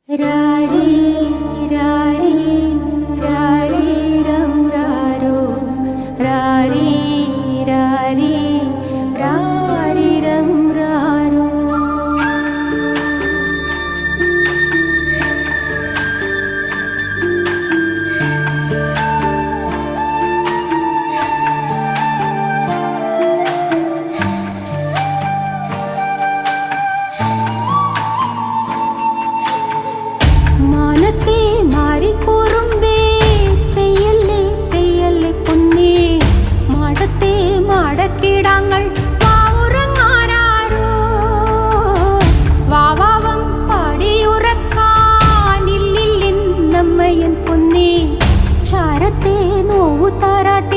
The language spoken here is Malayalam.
രാരി രാരി രാരി രം രാരോ രാരി രാരി രാരി രം രാരോ. മാനത്തെ മാറിക്കൂറുമ്പേ പെയ്യല്ലേ പെയ്യല്ലേ പൊന്നേ, മാടത്തെ മാടക്കിടാങ്ങൾ വാവുറങ്ങാനാരോ, വാവാവം പാടിയുറക്കാനില്ലില്ലമ്മയൻ പൊന്നേ, ചാരത്തെ നോവു താരാട്ടി